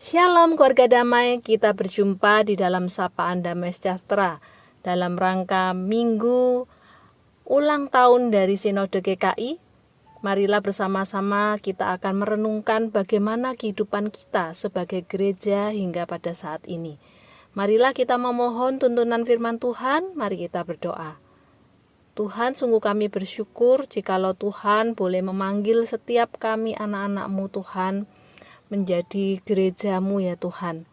Shalom keluarga damai, kita berjumpa di dalam Sapaan Damai Sejahtera dalam rangka Minggu ulang tahun dari Sinode GKI. Marilah bersama-sama kita akan merenungkan bagaimana kehidupan kita sebagai gereja hingga pada saat ini. Marilah kita memohon tuntunan firman Tuhan, mari kita berdoa. Tuhan, sungguh kami bersyukur jikalau Tuhan boleh memanggil setiap kami anak-anak-Mu Tuhan, menjadi gereja-Mu ya Tuhan.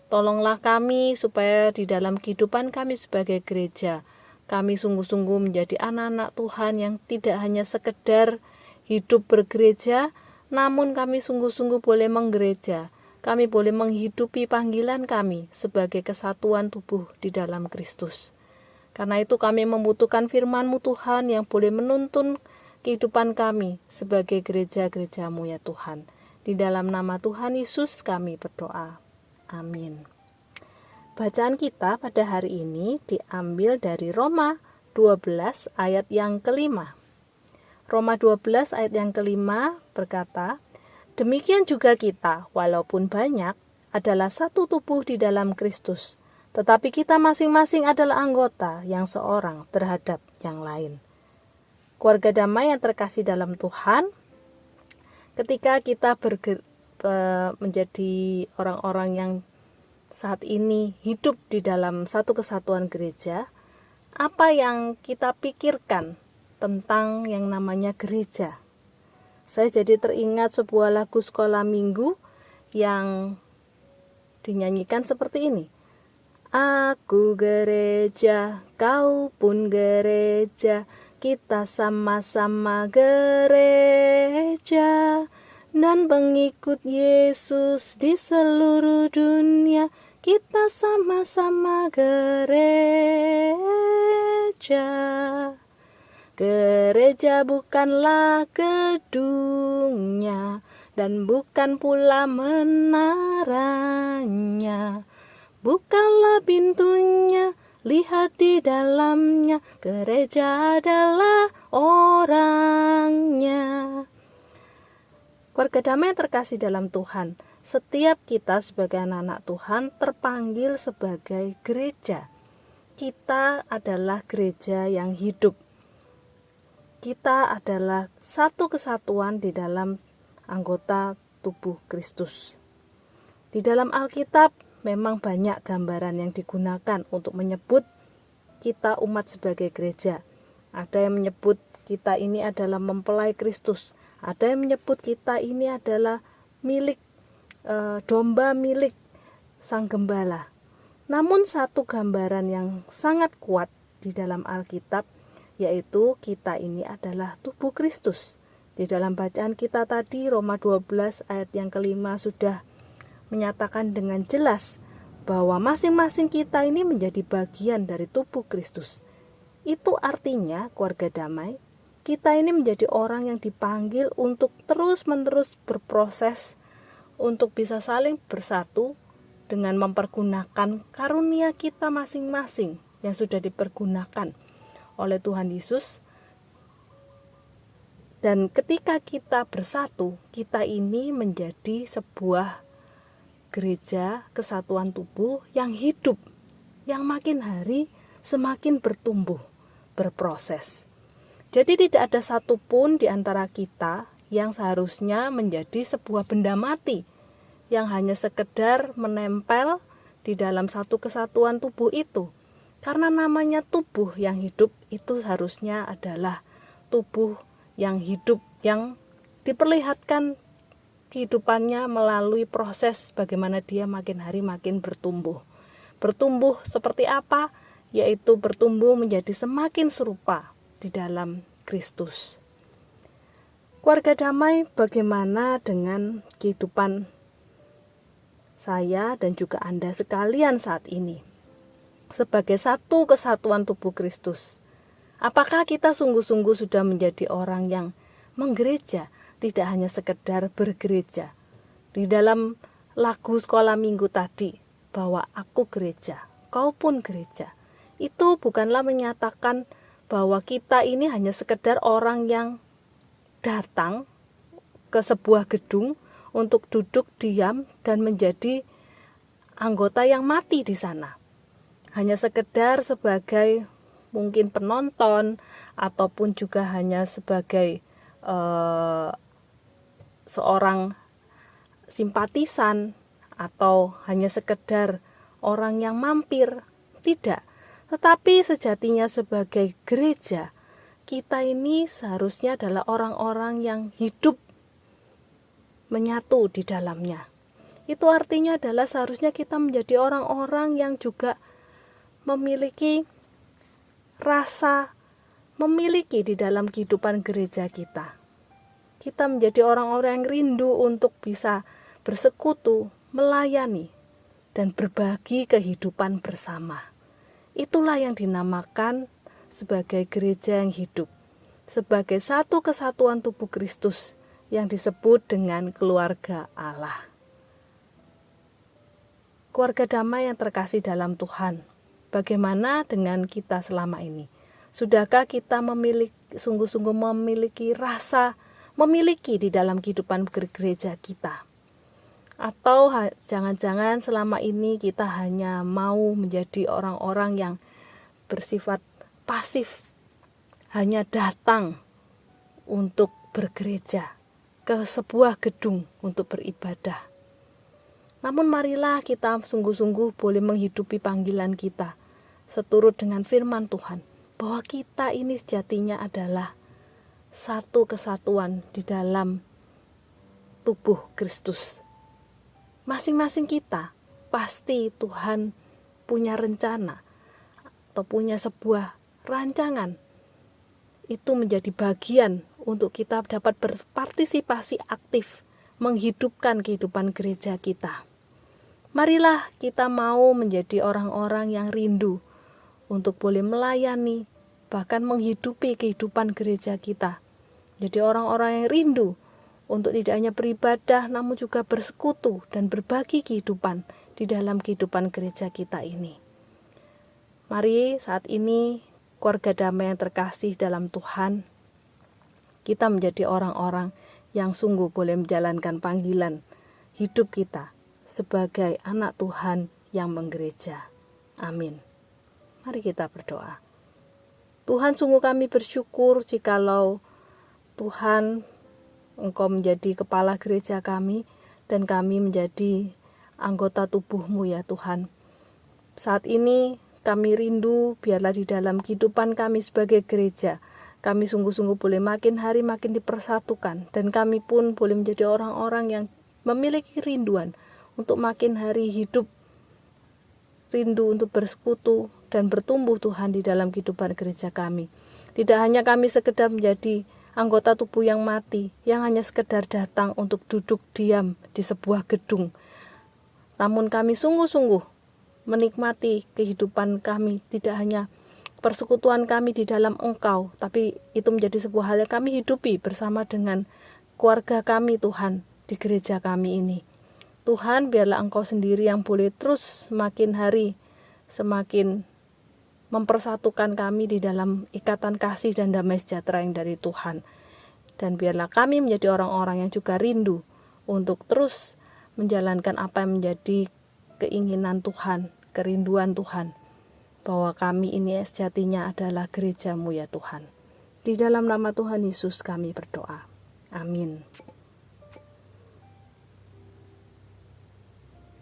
Tolonglah kami supaya di dalam kehidupan kami sebagai gereja, kami sungguh-sungguh menjadi anak-anak Tuhan yang tidak hanya sekedar hidup bergereja, namun kami sungguh-sungguh boleh menggereja. Kami boleh menghidupi panggilan kami sebagai kesatuan tubuh di dalam Kristus. Karena itu kami membutuhkan firman-Mu Tuhan yang boleh menuntun kehidupan kami sebagai gereja-gereja-Mu ya Tuhan. Di dalam nama Tuhan Yesus kami berdoa. Amin. Bacaan kita pada hari ini diambil dari Roma 12 ayat yang kelima. Roma 12 ayat yang kelima berkata, "Demikian juga kita, walaupun banyak, adalah satu tubuh di dalam Kristus, tetapi kita masing-masing adalah anggota yang seorang terhadap yang lain." Keluarga damai yang terkasih dalam Tuhan, ketika kita menjadi orang-orang yang saat ini hidup di dalam satu kesatuan gereja, apa yang kita pikirkan tentang yang namanya gereja? Saya jadi teringat sebuah lagu sekolah minggu yang dinyanyikan seperti ini. Aku gereja, kau pun gereja, kita sama-sama gereja, dan pengikut Yesus di seluruh dunia, kita sama-sama gereja. Gereja bukanlah gedungnya, dan bukan pula menaranya. Bukalah pintunya, lihat di dalamnya, gereja adalah orangnya. Keluarga damai yang terkasih dalam Tuhan, setiap kita sebagai anak-anak Tuhan terpanggil sebagai gereja. Kita adalah gereja yang hidup. Kita adalah satu kesatuan di dalam anggota tubuh Kristus. Di dalam Alkitab memang banyak gambaran yang digunakan untuk menyebut kita umat sebagai gereja. Ada yang menyebut kita ini adalah mempelai Kristus. Ada yang menyebut kita ini adalah milik domba milik Sang Gembala. Namun satu gambaran yang sangat kuat di dalam Alkitab, yaitu kita ini adalah tubuh Kristus. Di dalam bacaan kita tadi, Roma 12 ayat yang kelima sudah menyatakan dengan jelas bahwa masing-masing kita ini menjadi bagian dari tubuh Kristus. Itu artinya, keluarga damai, kita ini menjadi orang yang dipanggil untuk terus-menerus berproses untuk bisa saling bersatu dengan mempergunakan karunia kita masing-masing yang sudah dipergunakan oleh Tuhan Yesus. Dan ketika kita bersatu, kita ini menjadi sebuah gereja kesatuan tubuh yang hidup, yang makin hari semakin bertumbuh, berproses. Jadi tidak ada satupun di antara kita yang seharusnya menjadi sebuah benda mati yang hanya sekedar menempel di dalam satu kesatuan tubuh itu. Karena namanya tubuh yang hidup itu harusnya adalah tubuh yang hidup, yang diperlihatkan kehidupannya melalui proses bagaimana dia makin hari makin bertumbuh. Bertumbuh seperti apa? Yaitu bertumbuh menjadi semakin serupa di dalam Kristus. Keluarga damai, bagaimana dengan kehidupan saya dan juga Anda sekalian saat ini sebagai satu kesatuan tubuh Kristus? Apakah kita sungguh-sungguh sudah menjadi orang yang menggereja, tidak hanya sekedar bergereja? Di dalam lagu sekolah minggu tadi, bahwa aku gereja, kau pun gereja, itu bukanlah menyatakan bahwa kita ini hanya sekedar orang yang datang ke sebuah gedung untuk duduk diam dan menjadi anggota yang mati di sana. Hanya sekedar sebagai mungkin penonton ataupun juga hanya sebagai seorang simpatisan atau hanya sekedar orang yang mampir. Tidak, tetapi sejatinya sebagai gereja, kita ini seharusnya adalah orang-orang yang hidup menyatu di dalamnya. Itu artinya adalah seharusnya kita menjadi orang-orang yang juga memiliki rasa memiliki di dalam kehidupan gereja kita. Kita menjadi orang-orang yang rindu untuk bisa bersekutu, melayani, dan berbagi kehidupan bersama. Itulah yang dinamakan sebagai gereja yang hidup, sebagai satu kesatuan tubuh Kristus yang disebut dengan keluarga Allah. Keluarga damai yang terkasih dalam Tuhan, bagaimana dengan kita selama ini? Sudahkah kita sungguh-sungguh memiliki rasa memiliki di dalam kehidupan gereja kita? Atau jangan-jangan selama ini kita hanya mau menjadi orang-orang yang bersifat pasif, hanya datang untuk bergereja ke sebuah gedung untuk beribadah. Namun marilah kita sungguh-sungguh boleh menghidupi panggilan kita seturut dengan firman Tuhan, bahwa kita ini sejatinya adalah satu kesatuan di dalam tubuh Kristus. Masing-masing kita pasti Tuhan punya rencana atau punya sebuah rancangan. Itu menjadi bagian untuk kita dapat berpartisipasi aktif menghidupkan kehidupan gereja kita. Marilah kita mau menjadi orang-orang yang rindu untuk boleh melayani, bahkan menghidupi kehidupan gereja kita. Jadi orang-orang yang rindu untuk tidak hanya beribadah, namun juga bersekutu dan berbagi kehidupan di dalam kehidupan gereja kita ini. Mari saat ini, keluarga damai yang terkasih dalam Tuhan, kita menjadi orang-orang yang sungguh boleh menjalankan panggilan hidup kita sebagai anak Tuhan yang menggereja. Amin. Mari kita berdoa. Tuhan, sungguh kami bersyukur jikalau Tuhan, Engkau menjadi kepala gereja kami dan kami menjadi anggota tubuh-Mu ya Tuhan. Saat ini kami rindu biarlah di dalam kehidupan kami sebagai gereja, kami sungguh-sungguh boleh makin hari makin dipersatukan, dan kami pun boleh menjadi orang-orang yang memiliki rinduan untuk makin hari hidup rindu untuk bersekutu dan bertumbuh Tuhan di dalam kehidupan gereja kami. Tidak hanya kami sekedar menjadi anggota tubuh yang mati, yang hanya sekedar datang untuk duduk diam di sebuah gedung. Namun kami sungguh-sungguh menikmati kehidupan kami, tidak hanya persekutuan kami di dalam Engkau, tapi itu menjadi sebuah hal yang kami hidupi bersama dengan keluarga kami Tuhan di gereja kami ini. Tuhan, biarlah Engkau sendiri yang boleh terus semakin hari semakin mempersatukan kami di dalam ikatan kasih dan damai sejahtera yang dari Tuhan. Dan biarlah kami menjadi orang-orang yang juga rindu untuk terus menjalankan apa yang menjadi keinginan Tuhan, kerinduan Tuhan, bahwa kami ini sejatinya adalah gereja-Mu ya Tuhan. Di dalam nama Tuhan Yesus kami berdoa. Amin.